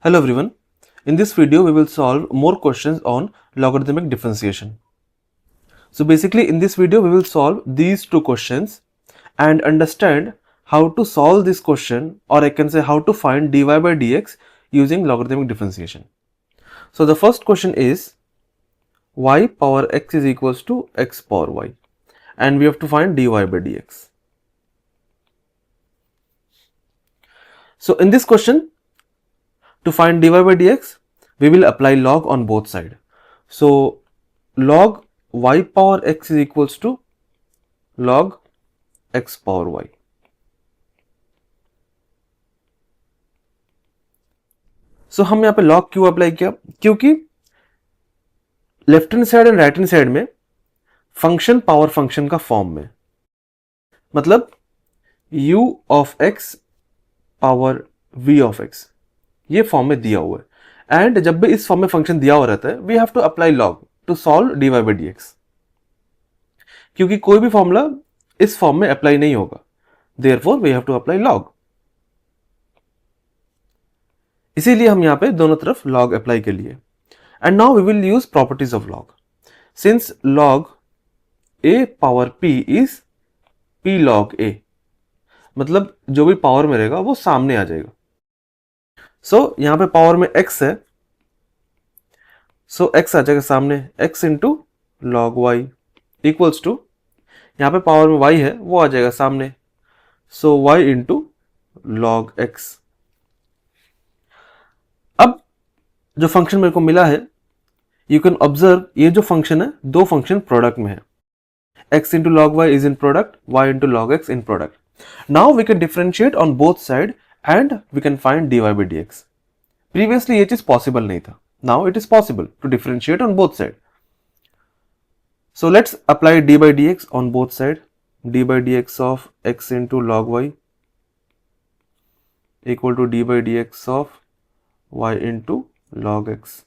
Hello everyone. In this video we will solve more questions on logarithmic differentiation. So basically in this video we will solve these two questions and understand how to solve this question, or I can say how to find dy by dx using logarithmic differentiation. So the first question is y power x is equals to x power y and we have to find dy by dx. So in this question, to find dy by dx, we will apply log on both sides. So log y power x is equals to log x power y. So हम यहाँ पे log क्यों apply किया? क्योंकि left hand side and right hand side में function power function का form में, मतलब u of x power v of x ये फॉर्म में दिया हुआ है एंड जब भी इस फॉर्म में फंक्शन दिया हुआ रहता है we have to apply log to solve dy by dx, क्योंकि कोई भी फॉर्मूला इस फॉर्म में अप्लाई नहीं होगा, therefore we have to apply log. इसीलिए हम यहाँ पे दोनों तरफ लॉग अप्लाई के लिए। And now we will use properties of log. Since log a power p is p log a, मतलब जो भी पावर में रहेगा वो सामने आ जाएगा। सो यहाँ पे पावर में x है, सो x आ जाएगा सामने, x into log y equals to, यहाँ पे पावर में y है वो आ जाएगा सामने, सो y इंटू लॉग x। अब जो फंक्शन मेरे को मिला है, यू कैन ऑब्जर्व ये जो फंक्शन है दो फंक्शन प्रोडक्ट में है, x into log y is in product, y into log x in product. Now we can differentiate on both side and we can find dy by dx। Previously ये चीज possible नहीं था, now it is possible to differentiate on both side. So let's apply d by dx on both sides. d by dx of x into log y equal to d by dx of y into log x.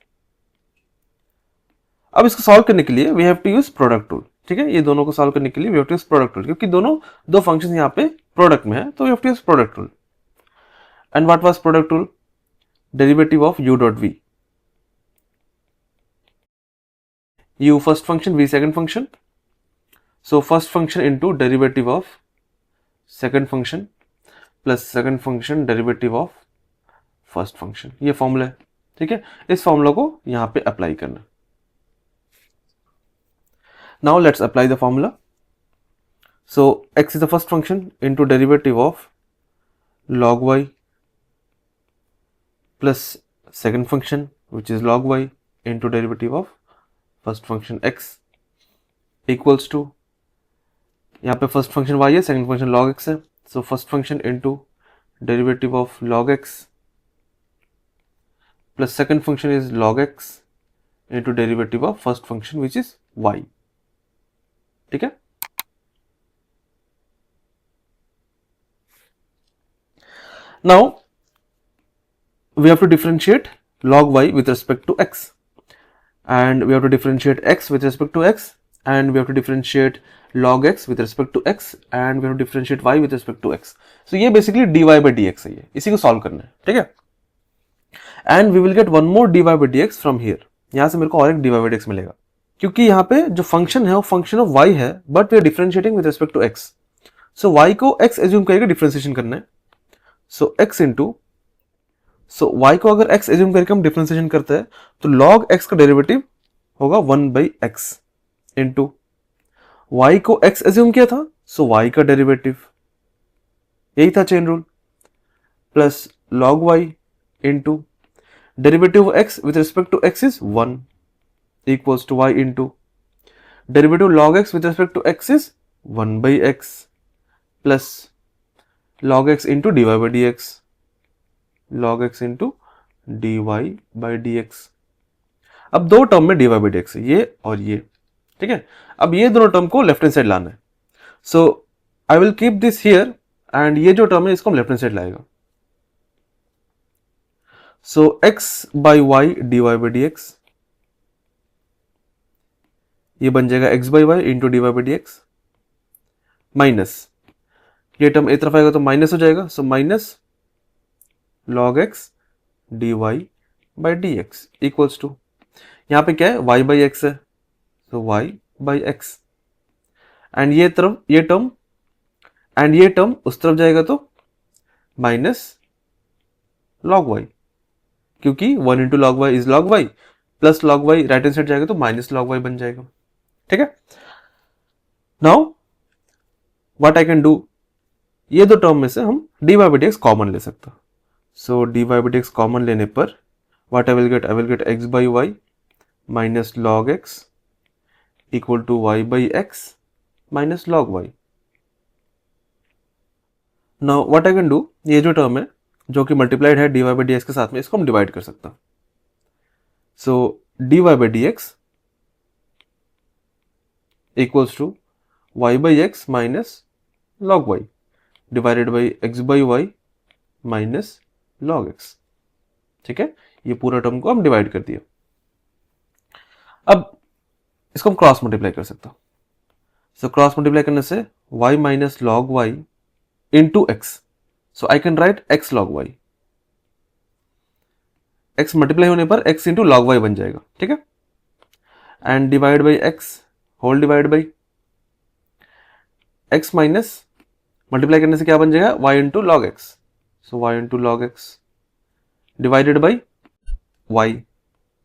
अब इसको solve करने के लिए we have to use product tool. ठीक है, ये दोनों को सॉल्व करने के लिए we have to use product tool, क्योंकि दोनों दो फंक्शंस यहाँ पे प्रोडक्ट में है, तो we have to use product tool. And what was product tool? Derivative of u dot v, u first function, v second function. So first function into derivative of second function plus second function derivative of first function, ये formula है। ठीक है, इस formula को यहाँ पे apply करना। Now let's apply the formula. So x is the first function into derivative of log y plus second function which is log y into derivative of first function x equals to, यहाँ पे first function y है, second function log x है, so first function into derivative of log x plus second function is log x into derivative of first function which is y। ठीक है, now we have to differentiate log y with respect to x, and we have to differentiate x with respect to x, and we have to differentiate log x with respect to x, and we have to differentiate y with respect to x. So ये basically dy by dx है, ये इसी को solve करना है। ठीक है, and we will get one more dy by dx from here। यहाँ से मेरे को और एक dy by dx मिलेगा, क्योंकि यहाँ पे जो फंक्शन है वो फंक्शन ऑफ y है, but we are differentiating with respect to x। So y को x एज्यूम करके डिफरेंशिएशन करना है, so x into, so y को अगर x एज्यूम करके हम डिफरेंशिएशन करते हैं तो log x का डेरिवेटिव होगा 1 by x इंटू y को x एज्यूम किया था, सो y का डेरिवेटिव, यही था chain rule, plus log y into derivative of x with respect to x is 1 equals to y into derivative log x with respect to x is 1 by x plus log x into dy by dx, log x into dy by dx। अब दो term में dy by dx है, ये और ये। ठीक है, अब ये दोनों टर्म को लेफ्ट हैंड साइड लाना है, so I will keep this here and ये जो टर्म है इसको हम लेफ्ट हैंड साइड लाएगा। सो x by y dy by dx, ये बन जाएगा x by y इंटू dy by dx, माइनस ये टर्म एक तरफ आएगा तो माइनस हो जाएगा, so minus log x dy by D x equals to, यहाँ पे क्या है, y बाई एक्स है, तो y बाई एक्स, एंड ये तरफ ये टर्म एंड ये टर्म उस तरफ जाएगा तो माइनस लॉग वाई, क्योंकि 1 into log y is log y, plus log y right hand side जाएगा तो माइनस लॉग वाई बन जाएगा। ठीक है, now what I can do, ये दो टर्म में से हम d y by D x common ले सकते हैं। So d y by D x common लेने पर what I will get x by y minus log x equal to y by x minus log y. Now what I can do, ये जो term है जो कि multiplied है d y by D x के साथ में, इसको हम डिवाइड कर सकते हैं। So d y by D x equals to y by x minus log y divided by x by y minus log x. ठीक है, ये पूरा टर्म को हम डिवाइड कर दिया। अब इसको हम क्रॉस मल्टीप्लाई कर सकते हो। सो क्रॉस मल्टीप्लाई करने से y minus log y into x, so I can write x log y, x multiply होने पर x इंटू लॉग वाई बन जाएगा। ठीक है, and divide by x whole divide by x minus multiply करने से क्या बन जाएगा, y into log x, so y into log x divided by y,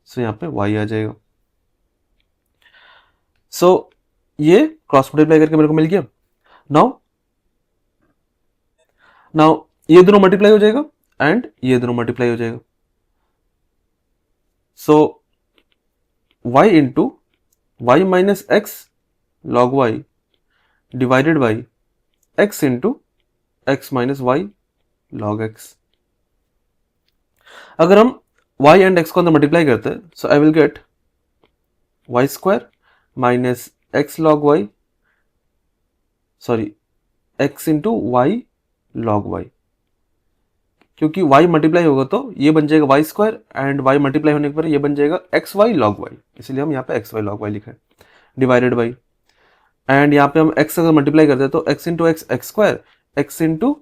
so यहाँ पे y आ जाएगा। सो ये क्रॉस मल्टीप्लाई करके मेरे को मिल गया। नाउ ये दोनों मल्टीप्लाई हो जाएगा एंड ये दोनों मल्टीप्लाई हो जाएगा। So y into y minus x log y divided by x into x minus y log x. अगर हम y एंड x को अंदर मल्टीप्लाई करते हैं, so I will get y square minus x log y, sorry x into y log y, क्योंकि y multiply होगा तो ये बन जाएगा y square and y multiply होने पर ये बन जाएगा एक्स वाई लॉग वाई, इसलिए हम यहाँ पे एक्स वाई लॉग वाई लिखा है डिवाइडेड बाई, एंड यहाँ पे हम x अगर मल्टीप्लाई करते हैं तो x into x x square, x into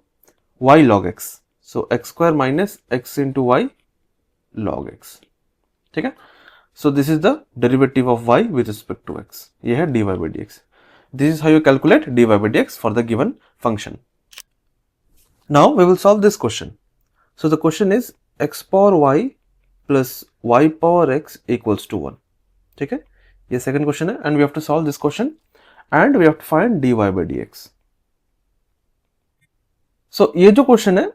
y log x, so x square minus x into y log x. ठीक है, so this is the derivative of y with respect to x, ये है dy by dx। This is how you calculate dy by dx for the given function. Now we will solve this question. So the question is x power y plus y power x equals to 1। ठीक है, ये second question है and we have to solve this question and we have to find dy by dx। So ये जो question है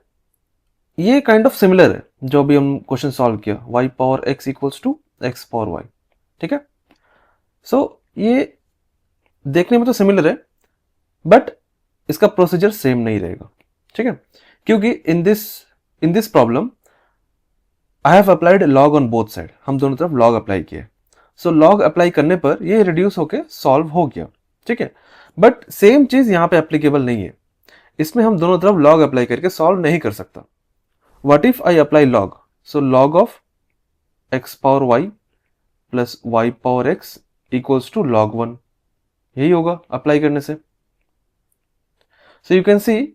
ये kind of similar है जो अभी हम क्वेश्चन सॉल्व किया, y power x equals to x power y। ठीक है, सो ये देखने में तो सिमिलर है बट इसका प्रोसीजर सेम नहीं रहेगा। ठीक है, क्योंकि in this problem I have applied log on both side, हम दोनों तरफ लॉग अप्लाई किए। सो लॉग अप्लाई करने पर ये रिड्यूस होके सॉल्व हो गया। ठीक है, बट सेम चीज यहाँ पे एप्लीकेबल नहीं है, इसमें हम दोनों तरफ लॉग अप्लाई करके सॉल्व नहीं कर सकता। What if I apply log, so log of x power y plus y power x equals to log 1, यही होगा अप्लाई करने से। So you can see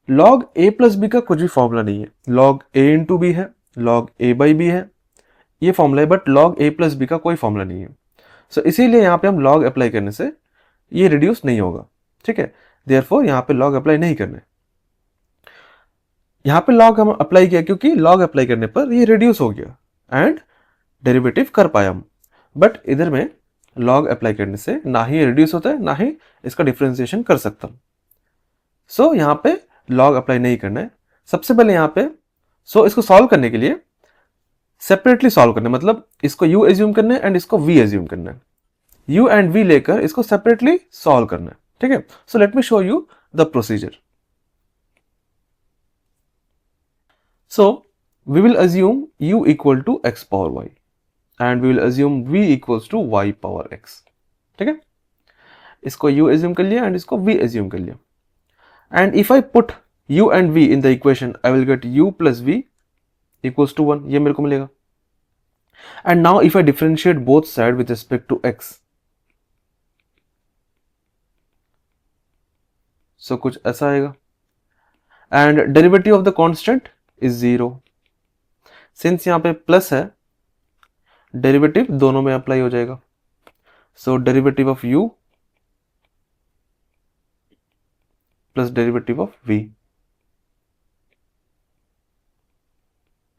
log a plus b का कुछ भी फॉर्मूला नहीं है, लॉग a इंटू बी है, लॉग a बाई बी है, ये फॉर्मूला है, but log a plus b का कोई फॉर्मूला नहीं है। सो इसीलिए यहाँ पे हम लॉग अप्लाई करने से ये रिड्यूस नहीं होगा। ठीक है, देयरफॉर यहाँ पे लॉग अप्लाई नहीं करना है। यहाँ पे लॉग हम अप्लाई किया क्योंकि लॉग अप्लाई करने पर ये रिड्यूस हो गया एंड डेरिवेटिव कर पाया हम, बट इधर में लॉग अप्लाई करने से ना ही रिड्यूस होता है ना ही इसका डिफरेंशिएशन कर सकता हूं। सो यहाँ पे लॉग अप्लाई नहीं करना है। सबसे पहले यहाँ पे इसको सॉल्व करने के लिए सेपरेटली सॉल्व करना है, मतलब इसको u एज्यूम करना है एंड इसको v एज्यूम करना है, u एंड v लेकर इसको सेपरेटली सॉल्व करना है। ठीक है, so let me show you the procedure. So we will assume u equal to x power y and we will assume v equals to y power x। ठीक है, इसको u assume कर लिया and इसको v एज्यूम कर लिया, and if I put u and v in the equation I will get u plus v equals to 1, ये मेरे को मिलेगा। And now if I differentiate both side with respect to x, so कुछ ऐसा आएगा, and derivative of the constant is 0। Since यहाँ पे plus है, डेरिवेटिव दोनों में अप्लाई हो जाएगा. So derivative of u plus derivative of v.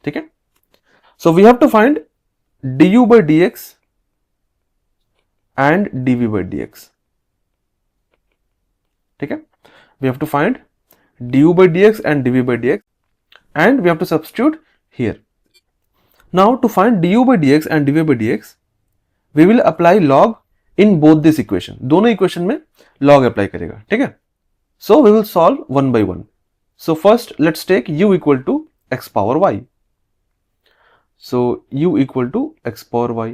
ठीक है. So we have to find du by dx and dv by dx. ठीक है. We have to find du by dx and dv by dx and we have to substitute here. Now to find du by dx and dv by dx, we will apply log in both this equation. दोनों equation में log apply करेगा. ठीक है. So we will solve one by one. So first let's take u equal to x power y. So u equal to x power y.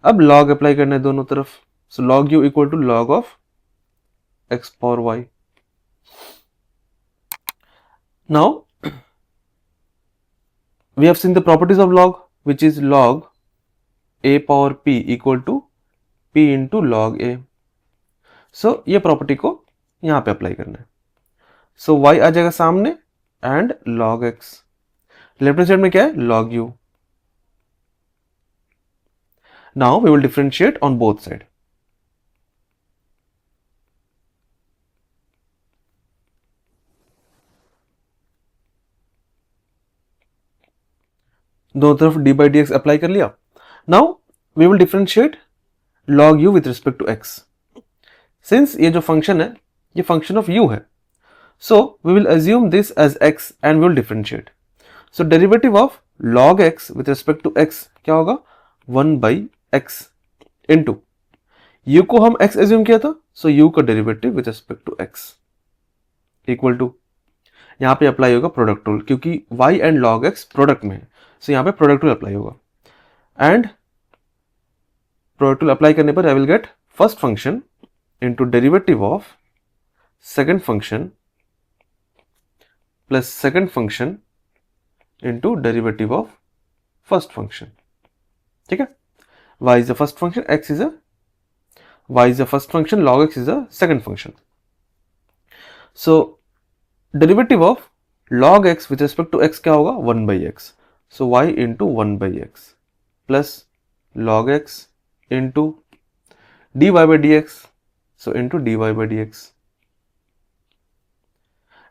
अब log apply करना है दोनों तरफ. So log u equal to log of x power y. Now we have seen the properties of log, which is log a power p equal to p into log a. So ये property को यहाँ पे apply करना है. So y आ जाएगा सामने and log x. Left hand side में क्या है? log u. Now we will differentiate on both sides. दोनों तरफ d by dx अप्लाई कर लिया. Now we will differentiate log u with respect to x. Since ये जो फंक्शन है ये फंक्शन ऑफ u है, so we will assume this as x and we will differentiate. So derivative of log x with respect to x क्या होगा? 1 by x into u को हम x assume किया था, so u का derivative with respect to x equal to, यहाँ पे apply होगा प्रोडक्ट रूल क्योंकि y and log x product में है, so यहाँ पे प्रोडक्ट रूल अप्लाई होगा. एंड प्रोडक्ट रूल अप्लाई करने पर आई will get first function into derivative of second function plus second function into derivative of first function. ठीक है. y is the first function, y is the first function, log x is the second function. So derivative of log x with respect to x क्या होगा? 1 by x. So y into 1 by x plus log x into dy by dx. So into dy by dx,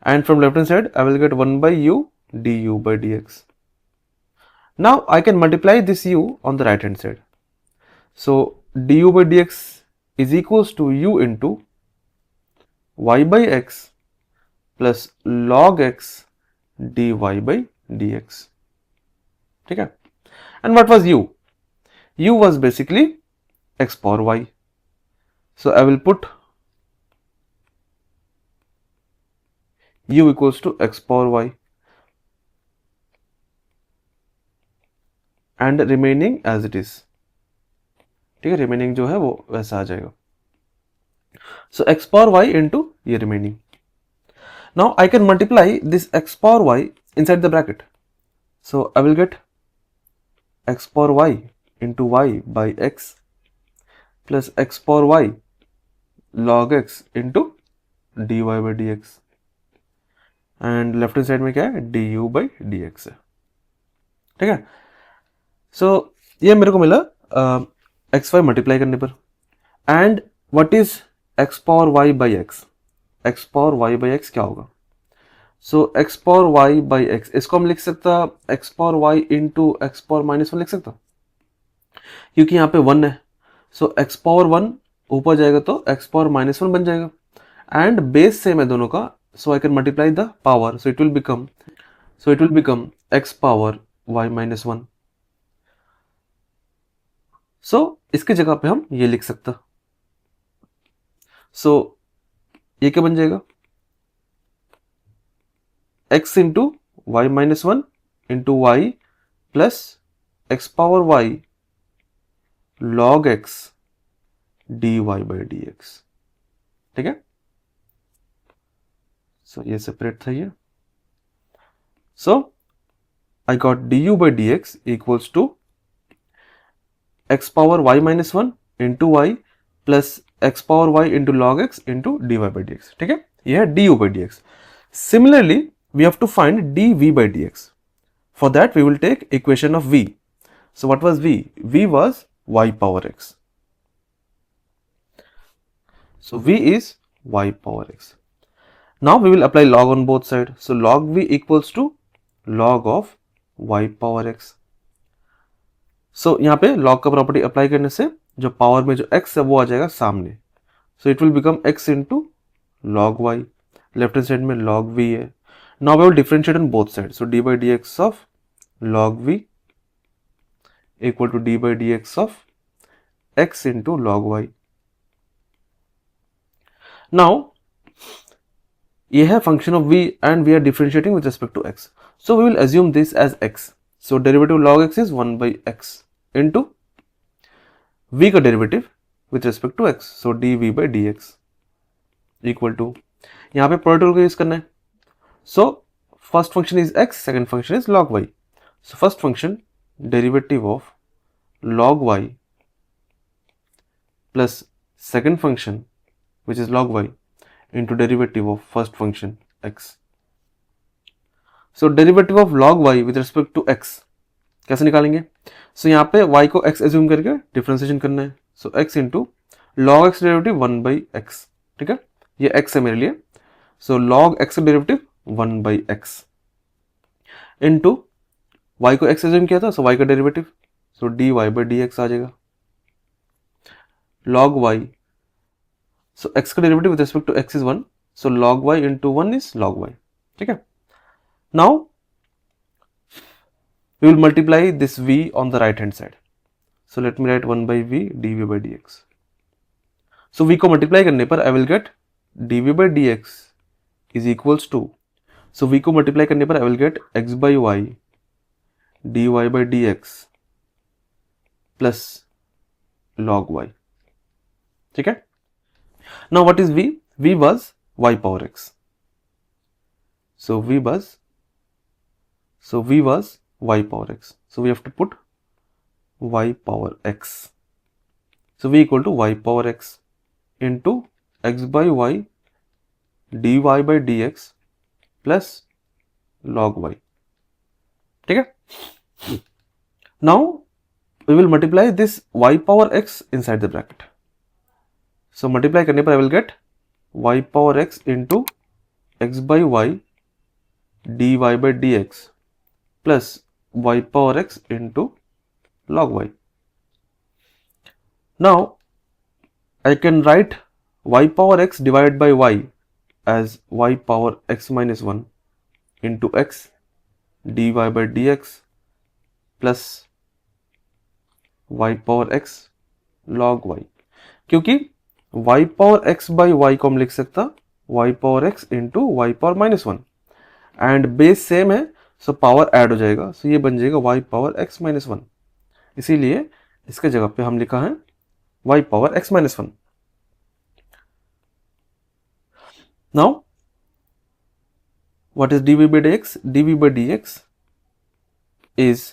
and from left hand side I will get 1 by u du by dx. Now I can multiply this u on the right hand side. So du by dx is equals to u into y by x plus log x dy by dx. ठीक है. And what was u? U was basically x power y. So I will put u equals to x power y and remaining as it is. ठीक है. remaining जो है वो वैसा आ जाएगा. So x power y into ये remaining. Now I can multiply this x power y inside the bracket. So I will get x power y into y by x plus x power y log x into dy by dx, and left hand side में क्या है? du by dx है. ठीक है. सो ये मेरे को मिला एक्स वाई मल्टीप्लाई करने पर. And what is x power y by x? X power y by x क्या होगा? So x power y by x, इसको हम लिख सकता x power y into x power minus one लिख सकता, क्योंकि यहाँ पे वन है. सो एक्स पावर वन ऊपर जाएगा तो एक्स पावर माइनस वन बन जाएगा, एंड बेस सेम है दोनों का, so I can multiply the power, so it will become x power y minus one. So इसके जगह पे हम ये लिख सकता. सो ये क्या बन जाएगा? x into y minus one into y plus x power y log x dy by dx. ठीक है. सो ये सेपरेट था ये. So I got du by dx equals to x power y minus one into y plus x power y into log x into dy by dx. ठीक है. ये है du by dx. Similarly we have to find dv by dx. For that we will take equation of v. So what was v? V was y power x. So v is y power x. Now we will apply log on both sides. So log v equals to log of y power x. So यहाँ पे log का property apply करने से जो power में जो x है वो आ जाएगा सामने. So it will become x into log y. Left hand side में log v है. Now we will differentiate on both sides. So d by dx of log v equal to d by dx of x into log y. Now ये है function of v and we are differentiating with respect to x. So we will assume this as x. So derivative log x is 1 by x into v का derivative with respect to x. So dv by dx equal to, यहाँ पे product rule का use करना है. So first function is x, second function is log y. So first function derivative of log y plus second function which is log y into derivative of first function x. So derivative of log y with respect to x कैसे निकालेंगे? So यहाँ पे y को x assume करके differentiation करना है. So x into log x derivative 1 by x. ठीक है, ये x है मेरे लिए. So log x derivative 1 by x into y को x assume किया था, so y का derivative, so dy by dx आ जाएगा. log y, so x का derivative with respect to x is 1, so log y into 1 is log y. ठीक है. Now we will multiply this v on the right hand side. So let me write 1 by v dv by dx. So v को multiply करने पर I will get dv by dx is equals to, so v को multiply करने पर I will get x by y dy by dx plus log y. ठीक है. Now what is v? v was y power x. So v was y power x. So we have to put y power x. So v equal to y power x into x by y dy by dx plus log y. ठीक है. Now we will multiply this y power x inside the bracket. So multiply करने पर I will get y power x into x by y dy by dx plus y power x into log y. Now I can write y power x divided by y as y power x minus 1 into x dy by dx plus y power x log y. क्योंकि y power x by y को हम लिख सकता y power x into y power minus 1 and base same है, so power add हो जाएगा, सो ये बन जाएगा y पावर x माइनस 1. इसीलिए इसके जगह पे हम लिखा है y power x minus 1. Now what is dv by dx? dv by dx is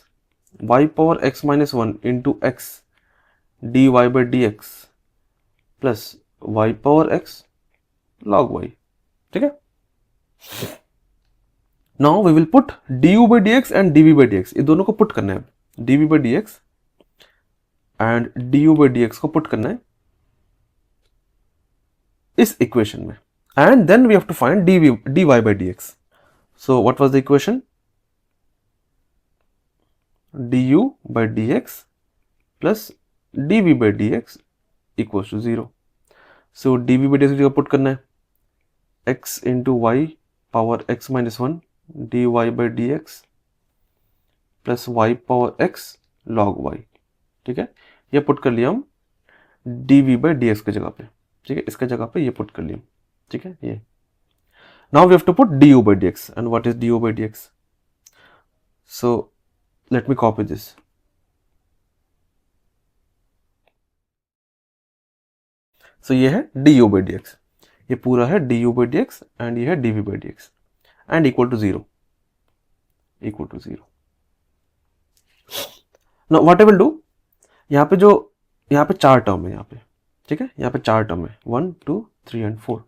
y power x minus 1 into x dy by dx plus y power x log y. ठीक है. Now we will put du by dx and dv by dx, ये दोनों को put करना है. dv by dx and du by dx को put करना है इस इक्वेशन में, and then we have to find dy by dx. So what was the equation? du by dx plus dv by dx equals to 0. So dv by dx को put करना है x into y power x minus 1 dy by dx plus y power x log y. ठीक है, ये put कर लिया हम dv by dx की जगह पे. ठीक है, इसके जगह पे ये पुट कर लिया. ठीक है, ये. Now we have to put du by dx, and what is du by dx? So let me copy this. So ये है du by dx, ये पूरा है du by dx and ये है dv by dx and equal to 0. Now what I will do, यहाँ पे 4 term है यहाँ पे. ठीक है, यहाँ पे 4 टर्म है 1 2 3 and 4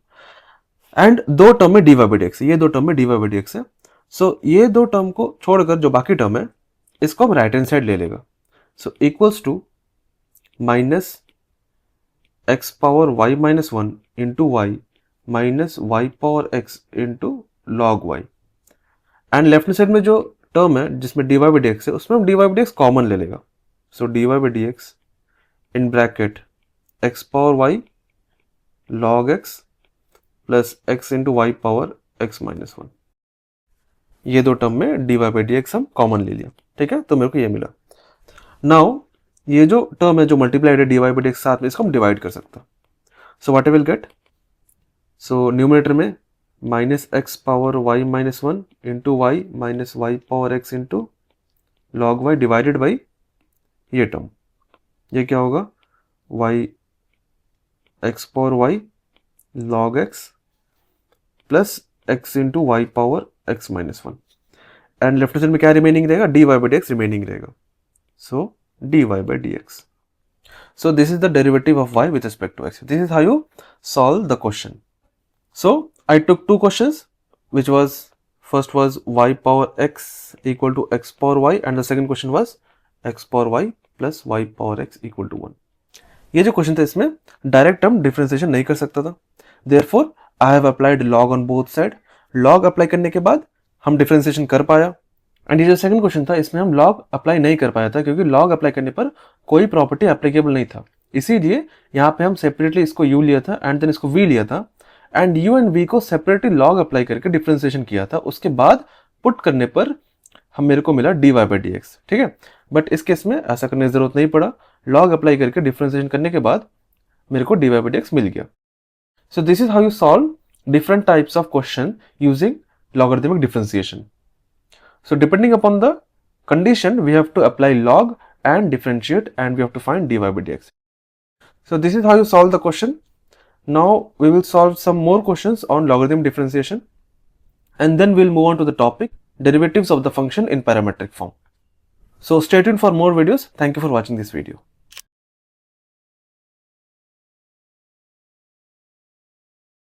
एंड 2 टर्म में dy by dx, ये 2 टर्म में dy by dx है. सो ये दो टर्म को छोड़कर जो बाकी टर्म है इसको हम राइट हैंड साइड ले लेगा. So equals to minus x power y minus 1 into y minus y power x into log y. And left hand side में जो टर्म है जिसमें d y by D x है उसमें हम d y by D x common ले लेगा. So d y by D x in bracket x power y log x plus x into y power x minus 1. ये दो term में d y by D x हम common ले लिया. ठीक है, तो मेरे को ये मिला. नाउ ये जो टर्म है जो मल्टीप्लाइड है d y by D x साथ में इसको हम डिवाइड कर सकते हैं. So what I will get, so numerator में minus x power y minus 1 into y minus y power x into log y divided by ये टर्म. ये क्या होगा, y x power y log x plus x into y power x minus 1. And left side में क्या remaining रहेगा, d y by D x remaining रहेगा. सो dy by dx. So this is the derivative of y with respect to x. This is how you solve the question. So I took two questions, which was first was y power x equal to x power y and the second question was x power y plus y power x equal to 1. ये जो question था इसमें direct हम differentiation नहीं कर सकता था. Therefore I have applied log on both side. log apply करने के बाद हम डिफरेंशिएशन कर पाया. एंड ये जो सेकंड क्वेश्चन था इसमें हम लॉग अप्लाई नहीं कर पाया था क्योंकि लॉग अप्लाई करने पर कोई प्रॉपर्टी एप्लीकेबल नहीं था. इसीलिए यहाँ पे हम सेपरेटली इसको u लिया था एंड देन इसको v लिया था एंड u एंड v को सेपरेटली लॉग अप्लाई करके डिफरेंशिएशन किया था. उसके बाद पुट करने पर हम मेरे को मिला dy बाई डी एक्स. ठीक है, बट इस केस में ऐसा करने की जरूरत नहीं पड़ा. लॉग अप्लाई करके डिफरेंशिएशन करने के बाद मेरे को dy बाई डी एक्स मिल गया. सो this is how you solve different types of question using logarithmic differentiation. So depending upon the condition, we have to apply log and differentiate and we have to find dy by dx. So this is how you solve the question. Now we will solve some more questions on logarithm differentiation and then we'll move on to the topic derivatives of the function in parametric form. So stay tuned for more videos. Thank you for watching this video.